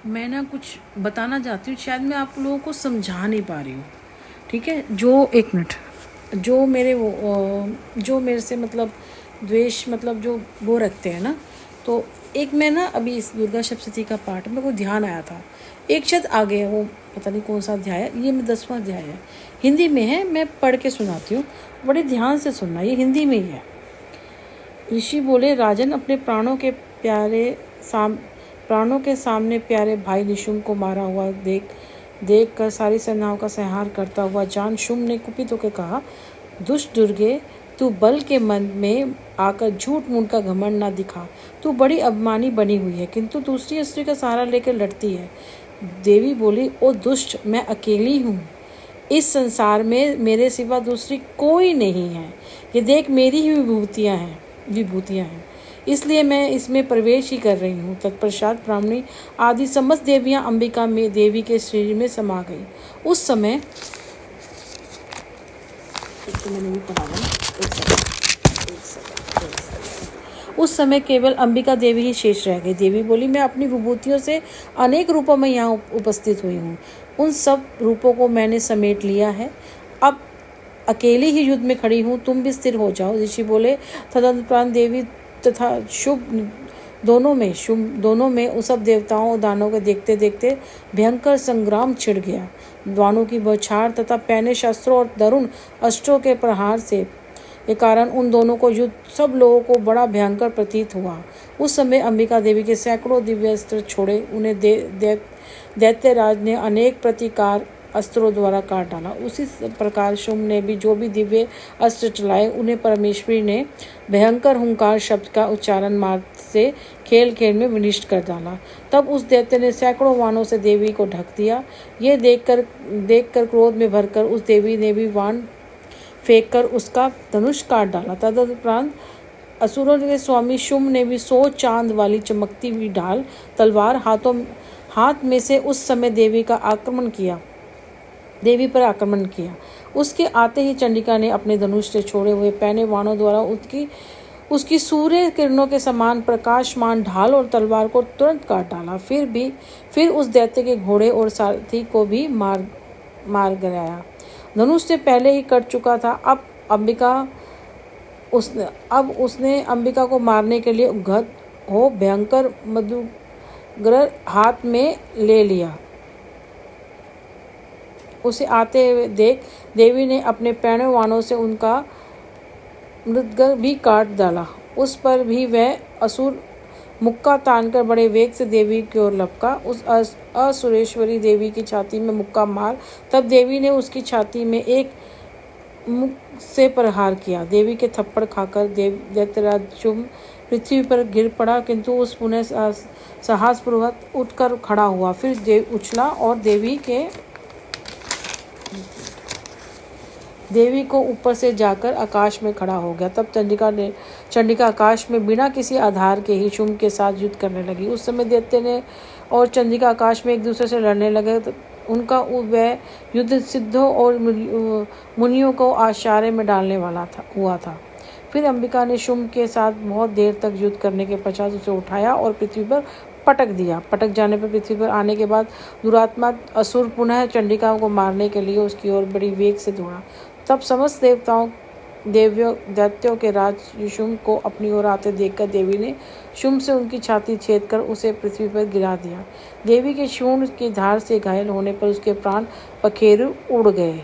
मैं ना कुछ बताना चाहती हूँ, शायद मैं आप लोगों को समझा नहीं पा रही हूँ। ठीक है, जो एक मिनट, जो मेरे से मतलब द्वेष मतलब जो वो रखते हैं ना, तो एक मैं ना अभी इस दुर्गा सप्तशती का पाठ मेरे को ध्यान आया था। एक शब्द आ गया, वो पता नहीं कौन सा अध्याय है, ये 10वां अध्याय है, हिंदी में है, मैं पढ़ के सुनाती हूँ, बड़े ध्यान से सुनना, ये हिंदी में ही है। ऋषि बोले, राजन, अपने प्राणों के सामने प्यारे भाई निशुंभ को मारा हुआ देख कर सारी सेनाओं का संहार करता हुआ जान शुंभ ने कुपित होकर कहा, दुष्ट दुर्गे, तू बल के मन में आकर झूठ मूठ का घमंड ना दिखा। तू बड़ी अभिमानी बनी हुई है, किंतु दूसरी स्त्री का सहारा लेकर लड़ती है। देवी बोली, ओ दुष्ट, मैं अकेली हूँ, इस संसार में मेरे सिवा दूसरी कोई नहीं है। ये देख, मेरी ही विभूतियाँ हैं, इसलिए मैं इसमें प्रवेश ही कर रही हूँ। तत्पश्चात ब्राह्मणी आदि समस्त देवियाँ अंबिका में देवी के शरीर में समा गई। उस समय उस समय केवल अंबिका देवी ही शेष रह गई। देवी बोली, मैं अपनी विभूतियों से अनेक रूपों में यहाँ उपस्थित हुई हूँ, उन सब रूपों को मैंने समेट लिया है, अब अकेली ही युद्ध में खड़ी हूँ, तुम भी स्थिर हो जाओ। ऋषि बोले, तदनुपरांत देवी तथा शुभ दोनों में उस सब देवताओं और दानों को देखते देखते भयंकर संग्राम छिड़ गया। दानों की बौछार तथा पैने शस्त्रों और दारुण अस्त्रों के प्रहार से के कारण उन दोनों को युद्ध सब लोगों को बड़ा भयंकर प्रतीत हुआ। उस समय अंबिका देवी के सैकड़ों दिव्य अस्त्र छोड़े, उन्हें दैत्यराज ने अनेक प्रतिकार अस्त्रों द्वारा काट डाला। उसी प्रकार शुंभ ने भी जो भी दिव्य अस्त्र चलाए, उन्हें परमेश्वरी ने भयंकर हुंकार शब्द का उच्चारण मार्ग से खेल खेल में विनिष्ट कर डाला। तब उस दैत्य ने सैकड़ों वाणों से देवी को ढक दिया। ये देखकर क्रोध में भरकर उस देवी ने भी वाण फेंककर उसका धनुष काट डाला। तदुपरांत असुरों के स्वामी शुंभ ने भी 100 चांद वाली चमकती हुई ढाल तलवार हाथ में से उस समय देवी पर आक्रमण किया। उसके आते ही चंडिका ने अपने धनुष से छोड़े हुए पैने वाणों द्वारा उसकी सूर्य किरणों के समान प्रकाशमान ढाल और तलवार को तुरंत काट डाला। फिर उस दैत्य के घोड़े और सारथी को भी मार गिराया। धनुष से पहले ही कट चुका था। उसने अंबिका को मारने के लिए उद्यत हो भयंकर मधुग्र हाथ में ले लिया। उसे आते हुए देख देवी ने अपने पैने वाणों से उनका मृदगर भी काट डाला। उस पर भी वह असुर मुक्का तानकर बड़े वेग से देवी की ओर लपका। उस असुरेश्वरी देवी की छाती में मुक्का मार तब देवी ने उसकी छाती में एक मुक्क से प्रहार किया। देवी के थप्पड़ खाकर दैत्यराज शुंभ पृथ्वी पर गिर पड़ा, किंतु उस पुनः साहसपूर्वक उठकर खड़ा हुआ। फिर उछला और देवी को ऊपर से जाकर आकाश में खड़ा हो गया। तब चंडिका आकाश में बिना किसी आधार के ही शुंभ के साथ युद्ध करने लगी। उस समय दैत्य ने और चंडिका आकाश में एक दूसरे से लड़ने लगे। उनका वह युद्ध सिद्धों और मुनियों को आश्चर्य में डालने वाला हुआ था। फिर अंबिका ने शुंभ के साथ बहुत देर तक युद्ध करने के पश्चात उसे उठाया और पृथ्वी पर पटक दिया। पटक जाने पर पृथ्वी पर आने के बाद दुरात्मा असुर पुनः चंडिका को मारने के लिए उसकी ओर बड़ी वेग से दौड़ा। तब समस्त दैत्यों के राज शुंभ को अपनी ओर आते देखकर देवी ने शुंभ से उनकी छाती छेद कर उसे पृथ्वी पर गिरा दिया। देवी के शूल की धार से घायल होने पर उसके प्राण पखेरु उड़ गए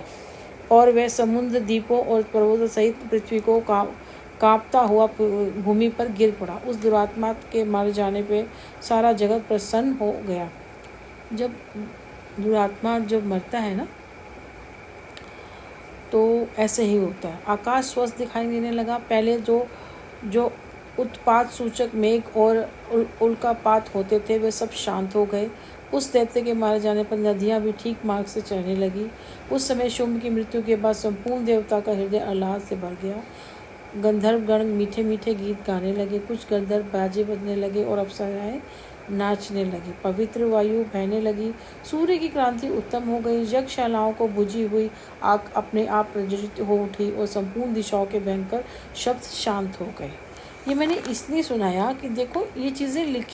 और वह समुद्र, द्वीपों और पर्वतों सहित पृथ्वी को कांपता हुआ भूमि पर गिर पड़ा। उस दुरात्मा के मर जाने पर सारा जगत प्रसन्न हो गया। जब दुरात्मा मरता है ना, तो ऐसे ही होता है। आकाश स्वस्थ दिखाई देने लगा। पहले जो उत्पात सूचक मेघ और उल्कापात होते थे, वे सब शांत हो गए। उस दैत्य के मारे जाने पर नदियाँ भी ठीक मार्ग से चलने लगी। उस समय शुंभ की मृत्यु के बाद संपूर्ण देवता का हृदय आह्लाद से भर गया। गंधर्व गण मीठे मीठे गीत गाने लगे, कुछ गंधर्व बाजे बजने लगे और अप्सराएं नाचने लगी। पवित्र वायु बहने लगी, सूर्य की क्रांति उत्तम हो गई। यज्ञशालाओं को बुझी हुई आग अपने आप प्रज्वलित हो उठी और संपूर्ण दिशाओं के भयंकर शब्द शांत हो गए। ये मैंने इसलिए सुनाया कि देखो, ये चीज़ें लिखी